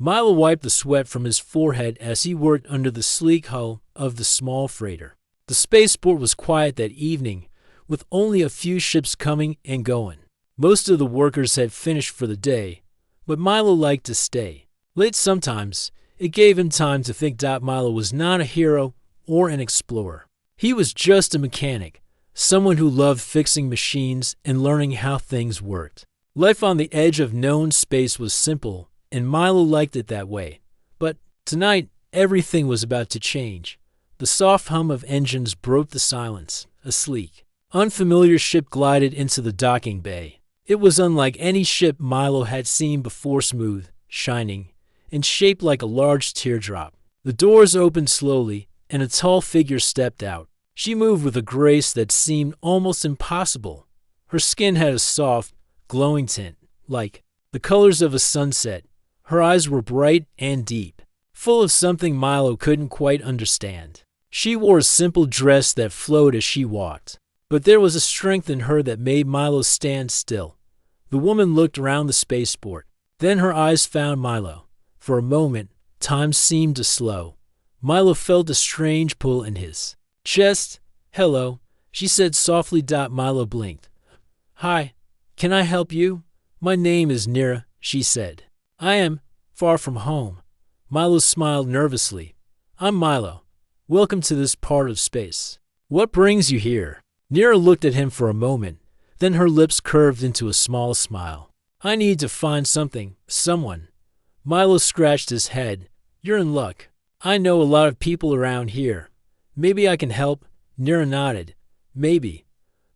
Milo wiped the sweat from his forehead as he worked under the sleek hull of the small freighter. The spaceport was quiet that evening, with only a few ships coming and going. Most of the workers had finished for the day, but Milo liked to stay. Late sometimes, it gave him time to think. Milo was not a hero or an explorer. He was just a mechanic, someone who loved fixing machines and learning how things worked. Life on the edge of known space was simple, and Milo liked it that way. But tonight, everything was about to change. The soft hum of engines broke the silence. A sleek, unfamiliar ship glided into the docking bay. It was unlike any ship Milo had seen before, smooth, shining, and shaped like a large teardrop. The doors opened slowly, and a tall figure stepped out. She moved with a grace that seemed almost impossible. Her skin had a soft, glowing tint, like the colors of a sunset. Her eyes were bright and deep, full of something Milo couldn't quite understand. She wore a simple dress that flowed as she walked, but there was a strength in her that made Milo stand still. The woman looked around the spaceport. Then her eyes found Milo. For a moment, time seemed to slow. Milo felt a strange pull in his chest. "Hello," she said softly. Milo blinked. "Hi, can I help you?" "My name is Nira," she said. "I am far from home." Milo smiled nervously. "I'm Milo. Welcome to this part of space. What brings you here?" Nira looked at him for a moment. Then her lips curved into a small smile. "I need to find someone." Milo scratched his head. "You're in luck. I know a lot of people around here. Maybe I can help." Nira nodded. "Maybe.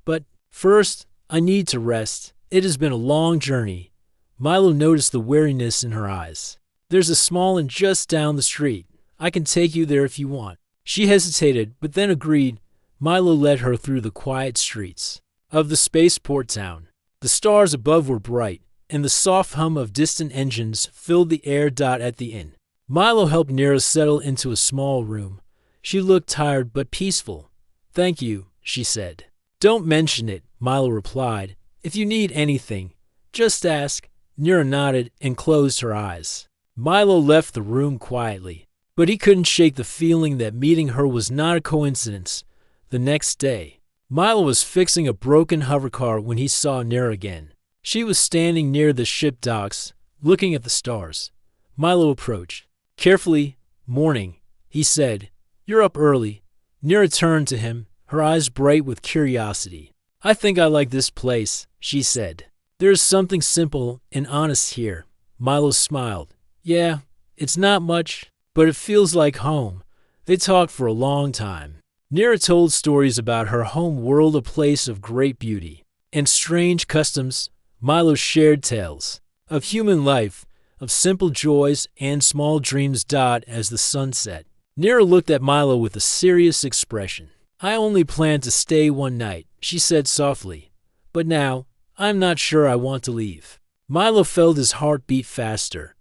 But first, I need to rest. It has been a long journey." Milo noticed the weariness in her eyes. "There's a small inn just down the street. I can take you there if you want." She hesitated, but then agreed. Milo led her through the quiet streets of the spaceport town. The stars above were bright, and the soft hum of distant engines filled the air. At the inn, Milo helped Nira settle into a small room. She looked tired but peaceful. "Thank you," she said. "Don't mention it," Milo replied. "If you need anything, just ask." Nira nodded and closed her eyes. Milo left the room quietly, but he couldn't shake the feeling that meeting her was not a coincidence. The next day, Milo was fixing a broken hovercar when he saw Nira again. She was standing near the ship docks, looking at the stars. Milo approached. Carefully, "Morning," he said. "You're up early." Nira turned to him, her eyes bright with curiosity. "I think I like this place," she said. "There is something simple and honest here." Milo smiled. "Yeah, it's not much, but it feels like home." They talked for a long time. Nira told stories about her home world, a place of great beauty and strange customs. Milo shared tales of human life, of simple joys and small dreams. As the sun set, Nira looked at Milo with a serious expression. "I only plan to stay one night," she said softly. "But now, I'm not sure I want to leave." Milo felt his heart beat faster.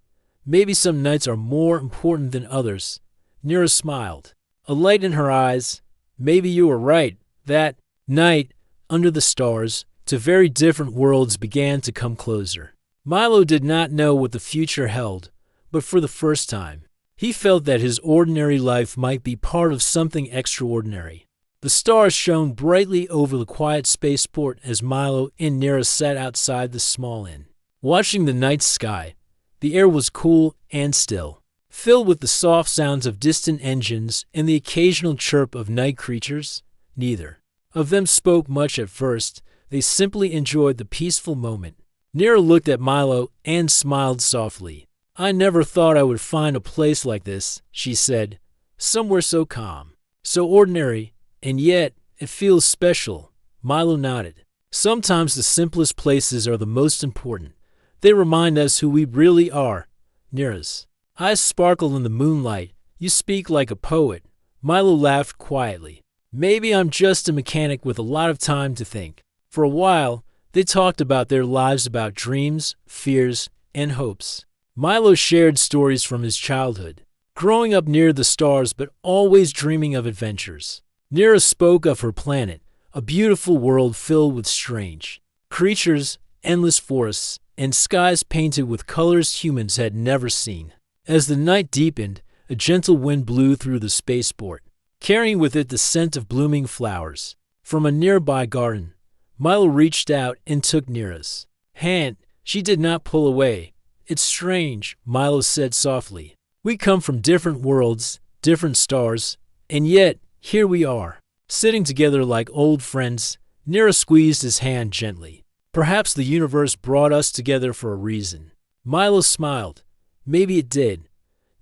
Maybe some nights are more important than others. Nira smiled, a light in her eyes. "Maybe you were right." That night, under the stars, two very different worlds began to come closer. Milo did not know what the future held, but for the first time, he felt that his ordinary life might be part of something extraordinary. The stars shone brightly over the quiet spaceport as Milo and Nira sat outside the small inn, watching the night sky. The air was cool and still, filled with the soft sounds of distant engines and the occasional chirp of night creatures. Neither of them spoke much at first. They simply enjoyed the peaceful moment. Nira looked at Milo and smiled softly. "I never thought I would find a place like this," she said. "Somewhere so calm, so ordinary, and yet it feels special." Milo nodded. "Sometimes the simplest places are the most important. They remind us who we really are." Nira's eyes sparkled in the moonlight. "You speak like a poet." Milo laughed quietly. "Maybe I'm just a mechanic with a lot of time to think." For a while, they talked about their lives, about dreams, fears, and hopes. Milo shared stories from his childhood, growing up near the stars but always dreaming of adventures. Nira spoke of her planet, a beautiful world filled with strange creatures, endless forests, and skies painted with colors humans had never seen. As the night deepened, a gentle wind blew through the spaceport, carrying with it the scent of blooming flowers. From a nearby garden, Milo reached out and took Nira's hand. She did not pull away. "It's strange," Milo said softly. "We come from different worlds, different stars, and yet here we are, sitting together like old friends." Nira squeezed his hand gently. "Perhaps the universe brought us together for a reason." Milo smiled. Maybe it did.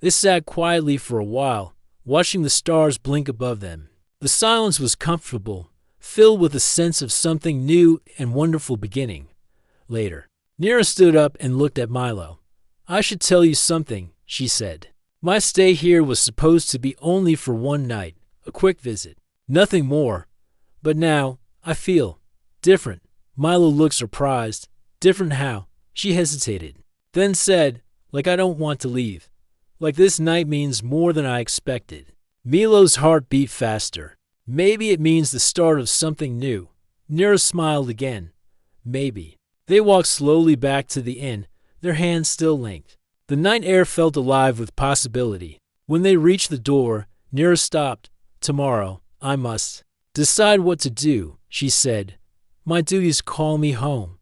They sat quietly for a while, watching the stars blink above them. The silence was comfortable, filled with a sense of something new and wonderful beginning. Later, Nira stood up and looked at Milo. "I should tell you something," she said. "My stay here was supposed to be only for one night, a quick visit, nothing more. But now, I feel different." Milo looked surprised. "Different how?" She hesitated, then said, "Like I don't want to leave. Like this night means more than I expected." Milo's heart beat faster. "Maybe it means the start of something new." Nira smiled again. "Maybe." They walked slowly back to the inn, their hands still linked. The night air felt alive with possibility. When they reached the door, Nira stopped. "Tomorrow, I must decide what to do," she said. "My duties call me home.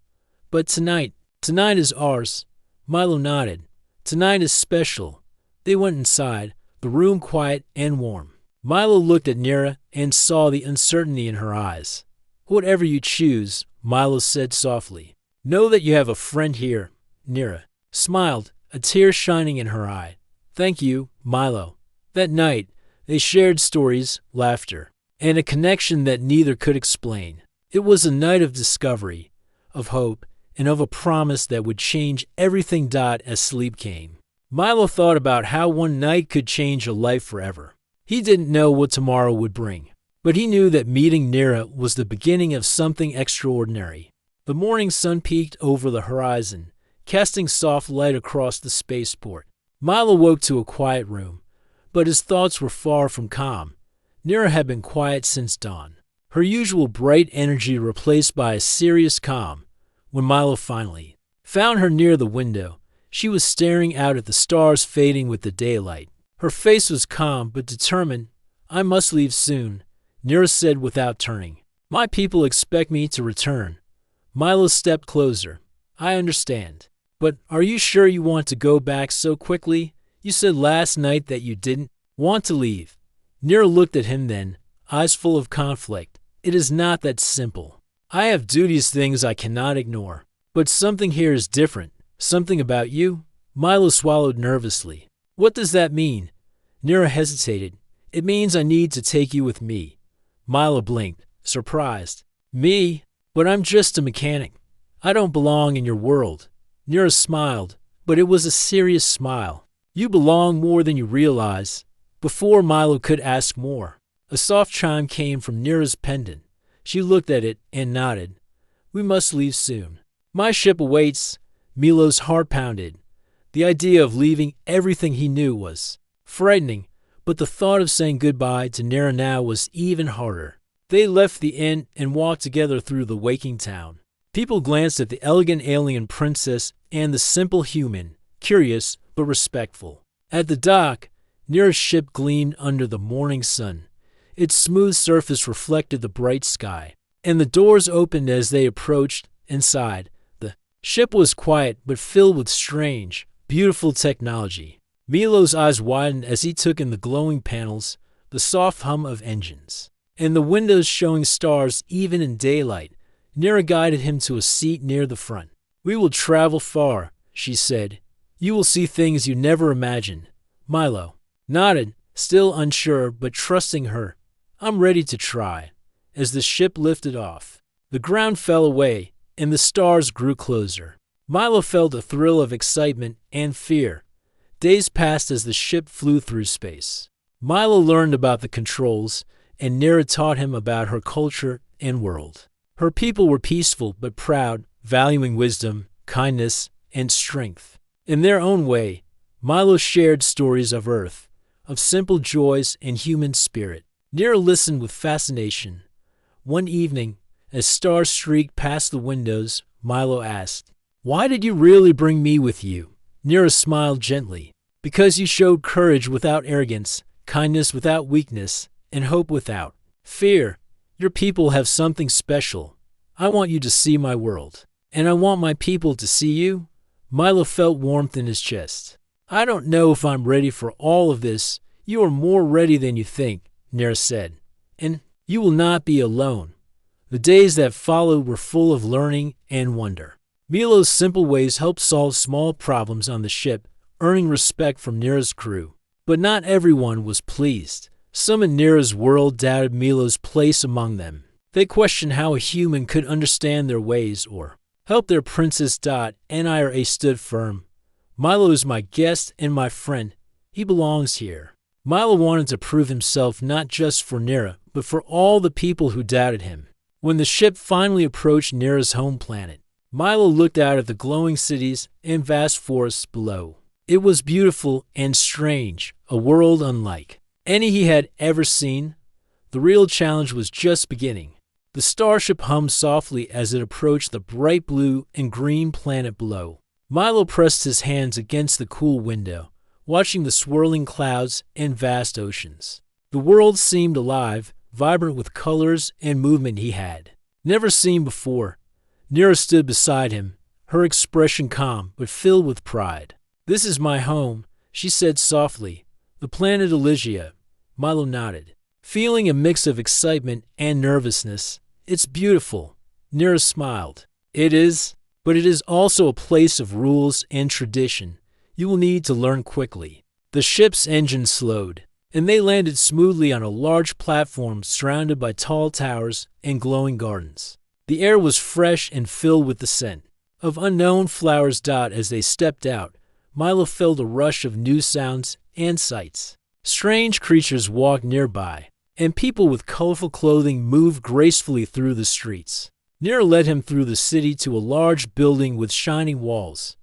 But tonight is ours." Milo nodded. "Tonight is special." They went inside, the room quiet and warm. Milo looked at Nira and saw the uncertainty in her eyes. "Whatever you choose," Milo said softly, "know that you have a friend here." Nira smiled, a tear shining in her eye. "Thank you, Milo." That night, they shared stories, laughter, and a connection that neither could explain. It was a night of discovery, of hope, and of a promise that would change everything. As sleep came, Milo thought about how one night could change a life forever. He didn't know what tomorrow would bring, but he knew that meeting Nira was the beginning of something extraordinary. The morning sun peeked over the horizon, casting soft light across the spaceport. Milo woke to a quiet room, but his thoughts were far from calm. Nira had been quiet since dawn, her usual bright energy replaced by a serious calm. When Milo finally found her near the window, she was staring out at the stars fading with the daylight. Her face was calm but determined. "I must leave soon," Nira said without turning. "My people expect me to return." Milo stepped closer. "I understand. But are you sure you want to go back so quickly? You said last night that you didn't want to leave." Nira looked at him then, eyes full of conflict. "It is not that simple. I have duties, things I cannot ignore. But something here is different. Something about you." Milo swallowed nervously. "What does that mean?" Nira hesitated. "It means I need to take you with me." Milo blinked, surprised. "Me? But I'm just a mechanic. I don't belong in your world." Nira smiled, but it was a serious smile. "You belong more than you realize." Before Milo could ask more, a soft chime came from Nira's pendant. She looked at it and nodded. "We must leave soon." "My ship awaits." Milo's heart pounded. The idea of leaving everything he knew was frightening, but the thought of saying goodbye to Nira now was even harder. They left the inn and walked together through the waking town. People glanced at the elegant alien princess and the simple human, curious but respectful. At the dock, Nira's ship gleamed under the morning sun. Its smooth surface reflected the bright sky, and the doors opened as they approached. Inside, the ship was quiet but filled with strange, beautiful technology. Milo's eyes widened as he took in the glowing panels, the soft hum of engines, and the windows showing stars even in daylight. Nira guided him to a seat near the front. "We will travel far," she said. "You will see things you never imagined." Milo nodded, still unsure but trusting her. "I'm ready to try." As the ship lifted off, the ground fell away and the stars grew closer. Milo felt a thrill of excitement and fear. Days passed as the ship flew through space. Milo learned about the controls, and Nira taught him about her culture and world. Her people were peaceful but proud, valuing wisdom, kindness, and strength. In their own way, Milo shared stories of Earth, of simple joys and human spirit. Nira listened with fascination. One evening, as stars streaked past the windows, Milo asked, "Why did you really bring me with you?" Nira smiled gently. Because you showed courage without arrogance, kindness without weakness, and hope without fear. Your people have something special. I want you to see my world. And I want my people to see you." Milo felt warmth in his chest. "I don't know if I'm ready for all of this. You are more ready than you think," Nera said. "And you will not be alone." The days that followed were full of learning and wonder. Milo's simple ways helped solve small problems on the ship, earning respect from Nera's crew. But not everyone was pleased. Some in Nera's world doubted Milo's place among them. They questioned how a human could understand their ways or help their princess. Nira stood firm. "Milo is my guest and my friend. He belongs here." Milo wanted to prove himself not just for Nera, but for all the people who doubted him. When the ship finally approached Nera's home planet, Milo looked out at the glowing cities and vast forests below. It was beautiful and strange, a world unlike any he had ever seen. The real challenge was just beginning. The starship hummed softly as it approached the bright blue and green planet below. Milo pressed his hands against the cool window, watching the swirling clouds and vast oceans. The world seemed alive, vibrant with colors and movement he had never seen before. Nera stood beside him, her expression calm but filled with pride. "This is my home," she said softly. "The planet Elysia." Milo nodded, feeling a mix of excitement and nervousness. "It's beautiful." Nera smiled. "It is, but it is also a place of rules and tradition. You will need to learn quickly." The ship's engine slowed, and they landed smoothly on a large platform surrounded by tall towers and glowing gardens. The air was fresh and filled with the scent of unknown flowers. As they stepped out, Milo felt a rush of new sounds and sights. Strange creatures walked nearby, and people with colorful clothing moved gracefully through the streets. Nera led him through the city to a large building with shining walls.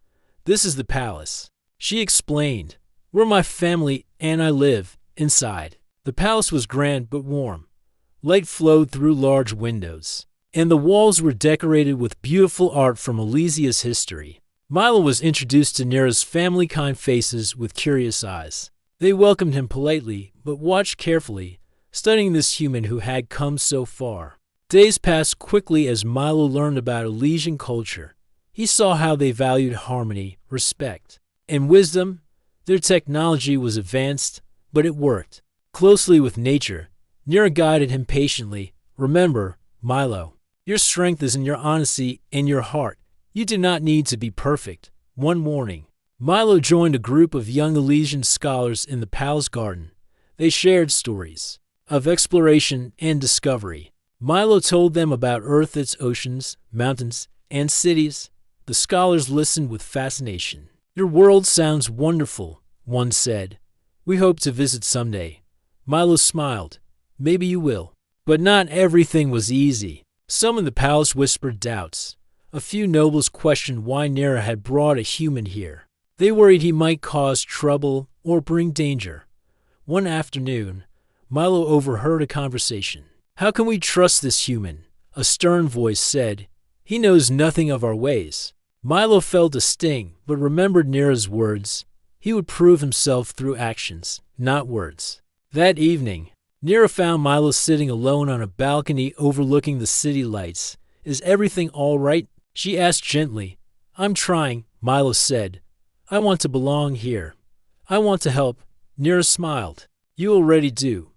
"This is the palace," she explained, "where my family and I live, inside." The palace was grand but warm. Light flowed through large windows, and the walls were decorated with beautiful art from Elysia's history. Milo was introduced to Nera's family-kind faces with curious eyes. They welcomed him politely, but watched carefully, studying this human who had come so far. Days passed quickly as Milo learned about Elysian culture. He saw how they valued harmony, respect, and wisdom. Their technology was advanced, but it worked closely with nature. Nera guided him patiently. "Remember, Milo, your strength is in your honesty and your heart. You do not need to be perfect." One morning, Milo joined a group of young Elysian scholars in the palace garden. They shared stories of exploration and discovery. Milo told them about Earth, its oceans, mountains, and cities. The scholars listened with fascination. "Your world sounds wonderful," one said. "We hope to visit someday." Milo smiled. "Maybe you will." But not everything was easy. Some in the palace whispered doubts. A few nobles questioned why Nera had brought a human here. They worried he might cause trouble or bring danger. One afternoon, Milo overheard a conversation. "How can we trust this human?" a stern voice said. "He knows nothing of our ways." Milo felt a sting, but remembered Nera's words. He would prove himself through actions, not words. That evening, Nera found Milo sitting alone on a balcony overlooking the city lights. "Is everything all right?" she asked gently. "I'm trying," Milo said. "I want to belong here. I want to help." Nera smiled. "You already do.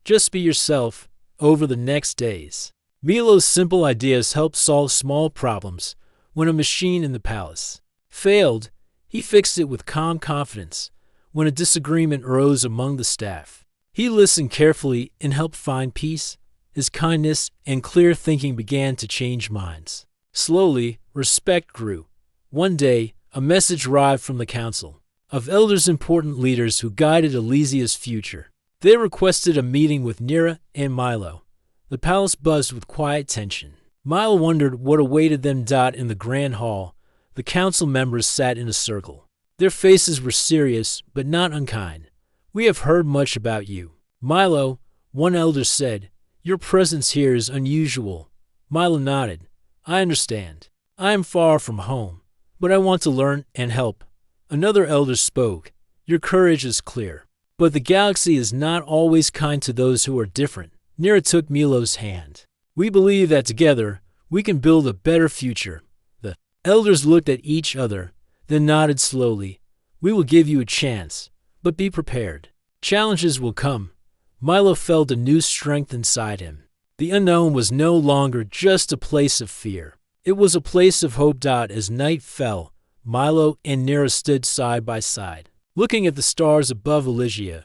Just be yourself." Over the next days, Milo's simple ideas helped solve small problems. When a machine in the palace failed, he fixed it with calm confidence. When a disagreement arose among the staff, he listened carefully and helped find peace. His kindness and clear thinking began to change minds. Slowly, respect grew. One day, a message arrived from the council of elders, important leaders who guided Elysia's future. They requested a meeting with Nera and Milo. The palace buzzed with quiet tension. Milo wondered what awaited them. In the grand hall, the council members sat in a circle. Their faces were serious, but not unkind. "We have heard much about you, Milo," one elder said. "Your presence here is unusual." Milo nodded. "I understand. I am far from home, but I want to learn and help." Another elder spoke. Your courage is clear. But the galaxy is not always kind to those who are different. Nira took Milo's hand. We believe that together, we can build a better future. The elders looked at each other, then nodded slowly. We will give you a chance, but be prepared. Challenges will come. Milo felt a new strength inside him. The unknown was no longer just a place of fear. It was a place of hope. As night fell, Milo and Nira stood side by side, looking at the stars above Elysia.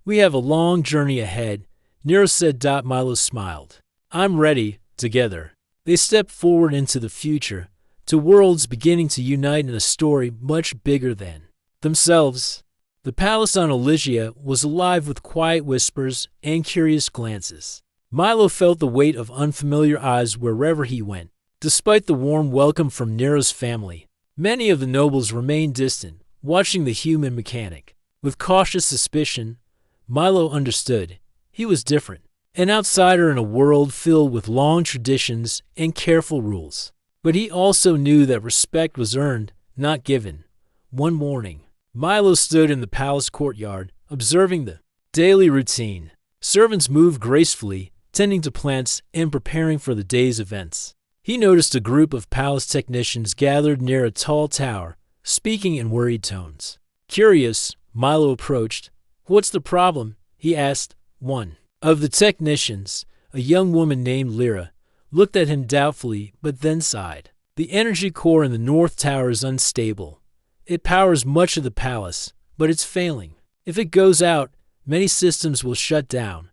We have a long journey ahead, Nira said. Milo smiled. I'm ready. Together, they stepped forward into the future, to worlds beginning to unite in a story much bigger than themselves. The palace on Elysia was alive with quiet whispers and curious glances. Milo felt the weight of unfamiliar eyes wherever he went. Despite the warm welcome from Nira's family, many of the nobles remained distant, watching the human mechanic. With cautious suspicion, Milo understood. He was different, an outsider in a world filled with long traditions and careful rules. But he also knew that respect was earned, not given. One morning, Milo stood in the palace courtyard, observing the daily routine. Servants moved gracefully, tending to plants and preparing for the day's events. He noticed a group of palace technicians gathered near a tall tower, speaking in worried tones. Curious, Milo approached. What's the problem? He asked. One of the technicians, a young woman named Lyra, looked at him doubtfully but then sighed. The energy core in the North Tower is unstable. It powers much of the palace, but it's failing. If it goes out, many systems will shut down.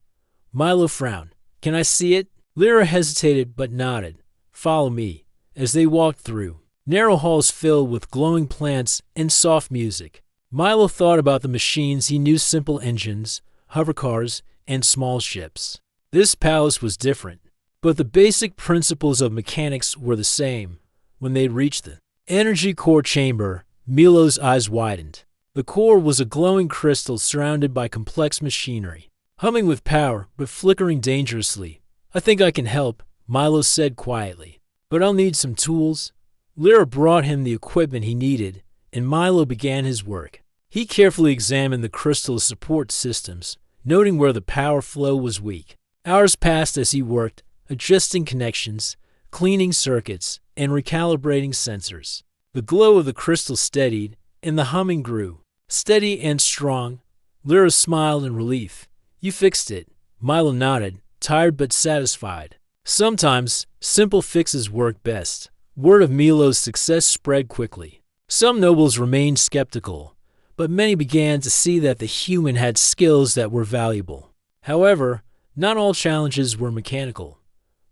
Milo frowned. Can I see it? Lyra hesitated but nodded. Follow me. As they walked through narrow halls filled with glowing plants and soft music, Milo thought about the machines he knew: simple engines, hovercars, and small ships. This palace was different, but the basic principles of mechanics were the same. When they reached the energy core chamber, Milo's eyes widened. The core was a glowing crystal surrounded by complex machinery, humming with power but flickering dangerously. I think I can help, Milo said quietly, but I'll need some tools. Lyra brought him the equipment he needed, and Milo began his work. He carefully examined the crystal's support systems, noting where the power flow was weak. Hours passed as he worked, adjusting connections, cleaning circuits, and recalibrating sensors. The glow of the crystal steadied, and the humming grew. Steady and strong, Lyra smiled in relief. You fixed it. Milo nodded, tired but satisfied. Sometimes, simple fixes work best. Word of Milo's success spread quickly. Some nobles remained skeptical, but many began to see that the human had skills that were valuable. However, not all challenges were mechanical.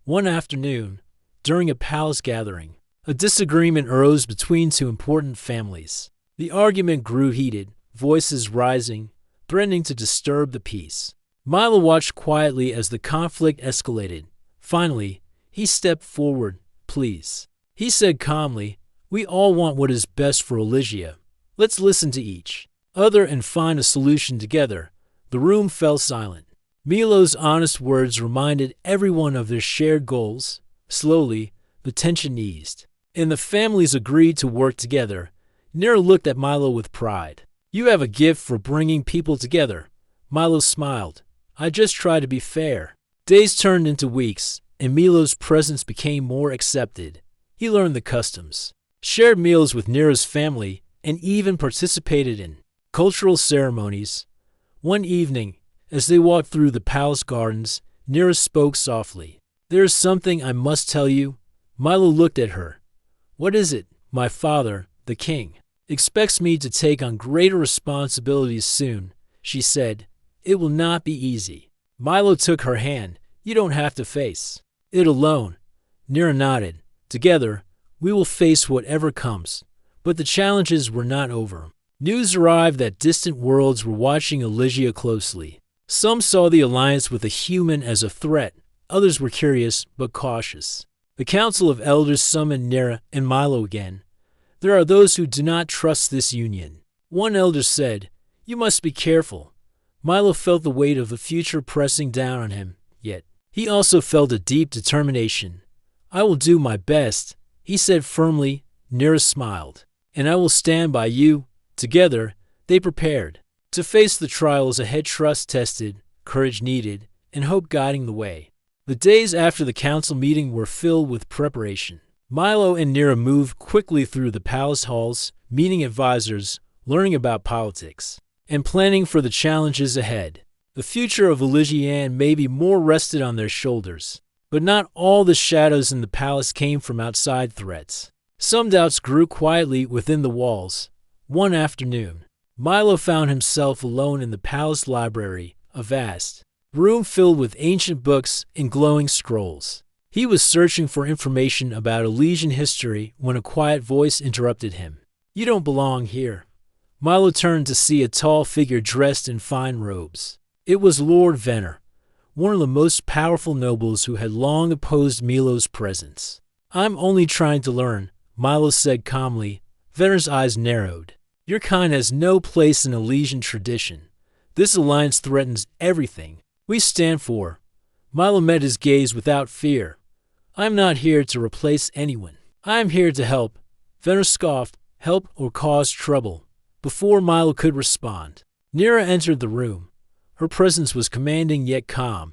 One afternoon, during a palace gathering, a disagreement arose between two important families. The argument grew heated, voices rising, threatening to disturb the peace. Milo watched quietly as the conflict escalated. Finally, he stepped forward. Please, he said calmly, we all want what is best for Elysia. Let's listen to each other and find a solution together. The room fell silent. Milo's honest words reminded everyone of their shared goals. Slowly, the tension eased, and the families agreed to work together. Nira looked at Milo with pride. You have a gift for bringing people together. Milo smiled. I just try to be fair. Days turned into weeks, and Milo's presence became more accepted. He learned the customs, shared meals with Nira's family, and even participated in cultural ceremonies. One evening, as they walked through the palace gardens, Nira spoke softly. There is something I must tell you. Milo looked at her. What is it? My father, the king, expects me to take on greater responsibilities soon, she said. It will not be easy. Milo took her hand. You don't have to face it alone. Nira nodded. Together, we will face whatever comes. But the challenges were not over. News arrived that distant worlds were watching Elysia closely. Some saw the alliance with a human as a threat. Others were curious but cautious. The Council of Elders summoned Nira and Milo again. There are those who do not trust this union. One elder said, You must be careful. Milo felt the weight of the future pressing down on him, yet he also felt a deep determination. I will do my best, he said firmly. Nira smiled. And I will stand by you. Together, they prepared. To face the trials ahead, trust tested, courage needed, and hope guiding the way. The days after the council meeting were filled with preparation. Milo and Nira moved quickly through the palace halls, meeting advisors, learning about politics, and planning for the challenges ahead. The future of Elysian may be more rested on their shoulders, but not all the shadows in the palace came from outside threats. Some doubts grew quietly within the walls. One afternoon, Milo found himself alone in the palace library, a vast room filled with ancient books and glowing scrolls. He was searching for information about Elysian history when a quiet voice interrupted him. "You don't belong here." Milo turned to see a tall figure dressed in fine robes. It was Lord Venner, one of the most powerful nobles who had long opposed Milo's presence. "I'm only trying to learn," Milo said calmly. Venner's eyes narrowed. "Your kind has no place in Elysian tradition. This alliance threatens everything we stand for." Milo met his gaze without fear. "I'm not here to replace anyone. I'm here to help." Venner scoffed. "Help or cause trouble?" Before Milo could respond, Nira entered the room. Her presence was commanding yet calm.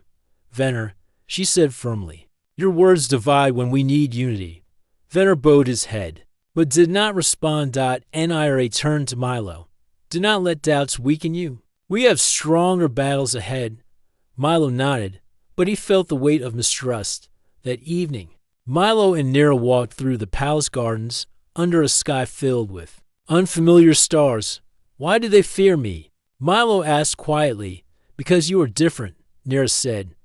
"Venner," she said firmly, "your words divide when we need unity." Venner bowed his head, but did not respond. Nira turned to Milo. "Do not let doubts weaken you. We have stronger battles ahead." Milo nodded, but he felt the weight of mistrust. That evening, Milo and Nira walked through the palace gardens under a sky filled with unfamiliar stars. "Why do they fear me?" Milo asked quietly. "Because you are different," Nira said.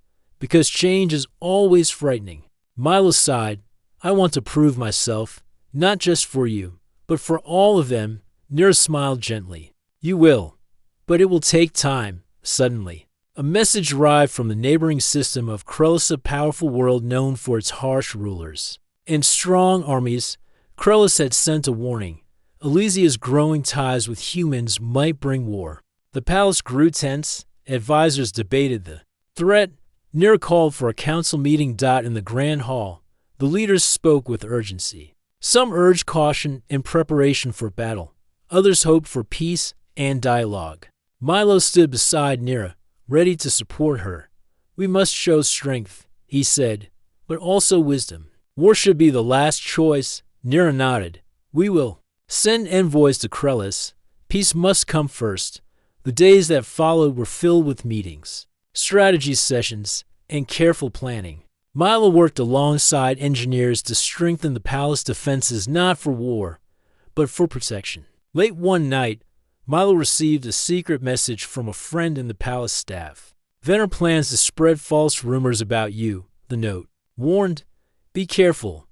"Because change is always frightening." Milo sighed. "I want to prove myself, not just for you, but for all of them." Nira smiled gently. "You will, but it will take time." Suddenly, a message arrived from the neighboring system of Krellis, a powerful world known for its harsh rulers and strong armies. Krellis had sent a warning. Elysia's growing ties with humans might bring war. The palace grew tense. Advisors debated the threat. Nira called for a council meeting. In the grand hall, the leaders spoke with urgency. Some urged caution and preparation for battle. Others hoped for peace and dialogue. Milo stood beside Nira, ready to support her. "We must show strength," he said, "but also wisdom. War should be the last choice." Nira nodded. "We will send envoys to Krellis. Peace must come first." The days that followed were filled with meetings, strategy sessions, and careful planning. Milo worked alongside engineers to strengthen the palace defenses, not for war, but for protection. Late one night, Milo received a secret message from a friend in the palace staff. "Venner plans to spread false rumors about you," the note warned. "Be careful."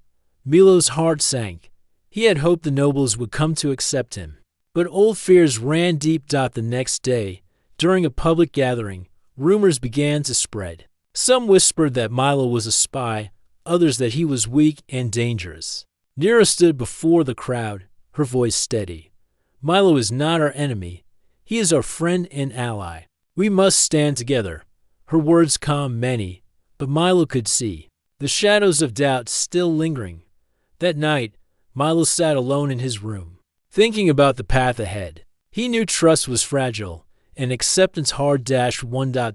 Milo's heart sank. He had hoped the nobles would come to accept him. But old fears ran deep. The next day, during a public gathering, rumors began to spread. Some whispered that Milo was a spy, others that he was weak and dangerous. Nira stood before the crowd, her voice steady. "Milo is not our enemy. He is our friend and ally. We must stand together." Her words calmed many, but Milo could see the shadows of doubt still lingering. That night, Milo sat alone in his room, thinking about the path ahead. He knew trust was fragile and acceptance hard.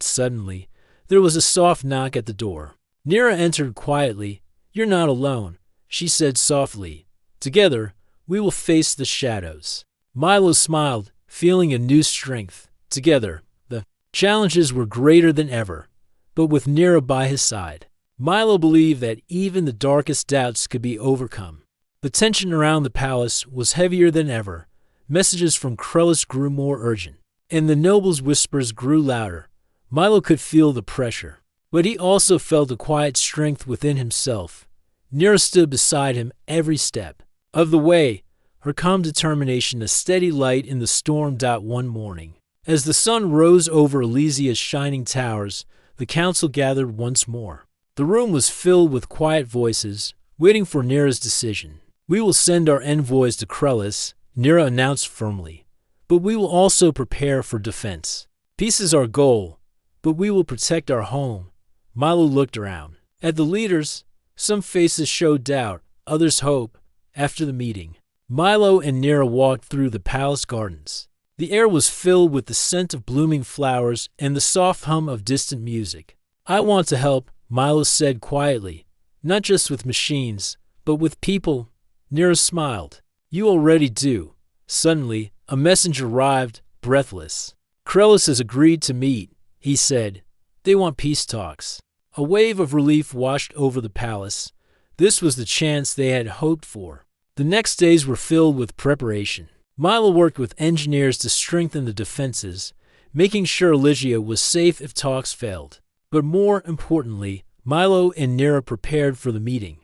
Suddenly, there was a soft knock at the door. Nira entered quietly. "You're not alone," she said softly. "Together, we will face the shadows." Milo smiled, feeling a new strength. Together, the challenges were greater than ever, but with Nira by his side, Milo believed that even the darkest doubts could be overcome. The tension around the palace was heavier than ever. Messages from Krellis grew more urgent, and the nobles' whispers grew louder. Milo could feel the pressure, but he also felt a quiet strength within himself. Nira stood beside him every step of the way, her calm determination a steady light in the storm. One morning, as the sun rose over Elysia's shining towers, the council gathered once more. The room was filled with quiet voices, waiting for Nira's decision. "We will send our envoys to Krellis," Nira announced firmly, "but we will also prepare for defense. Peace is our goal, but we will protect our home." Milo looked around. At the leaders, some faces showed doubt, others hope. After the meeting, Milo and Nira walked through the palace gardens. The air was filled with the scent of blooming flowers and the soft hum of distant music. "I want to help," Milo said quietly. "Not just with machines, but with people." Nira smiled. "You already do." Suddenly, a messenger arrived, breathless. "Krellis has agreed to meet," he said. "They want peace talks." A wave of relief washed over the palace. This was the chance they had hoped for. The next days were filled with preparation. Milo worked with engineers to strengthen the defenses, making sure Lygia was safe if talks failed. But more importantly, Milo and Nira prepared for the meeting.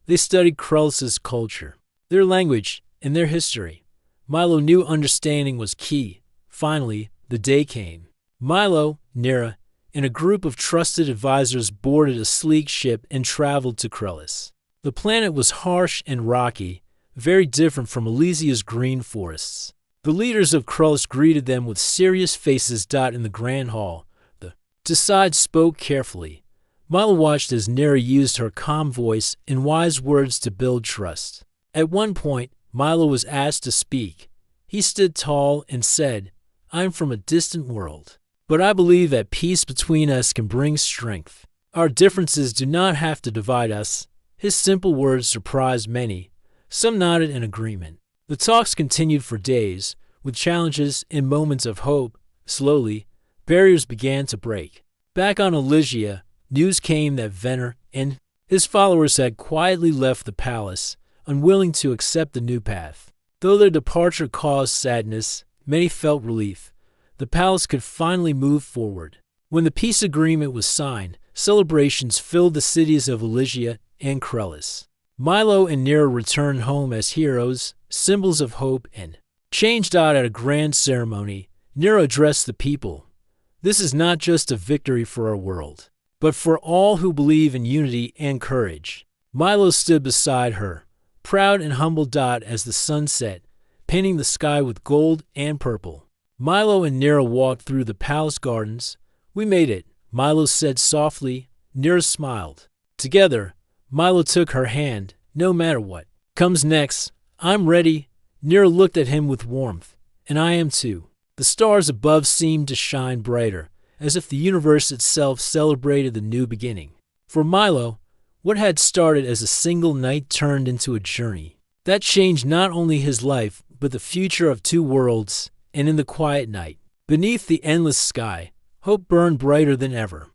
They studied Krellis' culture, their language, and their history. Milo knew understanding was key. Finally, the day came. Milo, Nira, and a group of trusted advisors boarded a sleek ship and traveled to Krellis. The planet was harsh and rocky, very different from Elysia's green forests. The leaders of Krellis greeted them with serious faces. In the grand hall, the Decide spoke carefully. Milo watched as Nira used her calm voice and wise words to build trust. At one point, Milo was asked to speak. He stood tall and said, "I'm from a distant world, but I believe that peace between us can bring strength. Our differences do not have to divide us." His simple words surprised many. Some nodded in agreement. The talks continued for days, with challenges and moments of hope. Slowly, barriers began to break. Back on Elysia, news came that Venner and his followers had quietly left the palace, unwilling to accept the new path. Though their departure caused sadness, many felt relief. The palace could finally move forward. When the peace agreement was signed, celebrations filled the cities of Elysia and Krellis. Milo and Nira returned home as heroes, symbols of hope and change. At a grand ceremony, Nira addressed the people. "This is not just a victory for our world, but for all who believe in unity and courage." Milo stood beside her, proud and humbled. As the sun set, painting the sky with gold and purple, Milo and Nira walked through the palace gardens. "We made it," Milo said softly. Nira smiled. Together, Milo took her hand. "No matter what comes next, I'm ready." Nira looked at him with warmth. "And I am too." The stars above seemed to shine brighter, as if the universe itself celebrated the new beginning. For Milo, what had started as a single night turned into a journey that changed not only his life, but the future of two worlds. And in the quiet night, beneath the endless sky, hope burned brighter than ever.